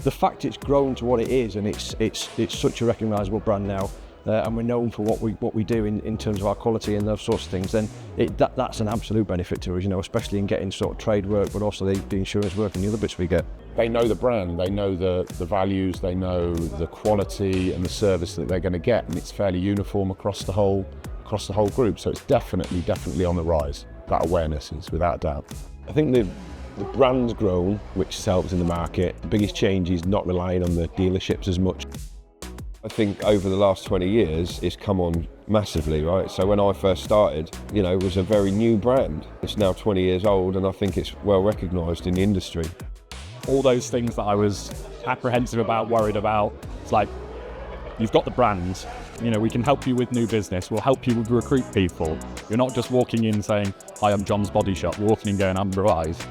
the fact it's grown to what it is, and it's such a recognisable brand now, and we're known for what we do in terms of our quality and those sorts of things, then that's an absolute benefit to us, especially in getting sort of trade work, but also the insurance work and the other bits we get. They know the brand, they know the values, they know the quality and the service that they're going to get, and it's fairly uniform across the whole group. So it's definitely on the rise. That awareness is without a doubt. I think the brand's grown, which helps in the market. The biggest change is not relying on the dealerships as much. I think over the last 20 years, it's come on massively, right? So when I first started, it was a very new brand. It's now 20 years old, and I think it's well recognised in the industry. All those things that I was apprehensive about, worried about, it's like, you've got the brand, we can help you with new business, we'll help you recruit people. You're not just walking in saying, hi, I'm John's Body Shop, walking in going, I'm Rise.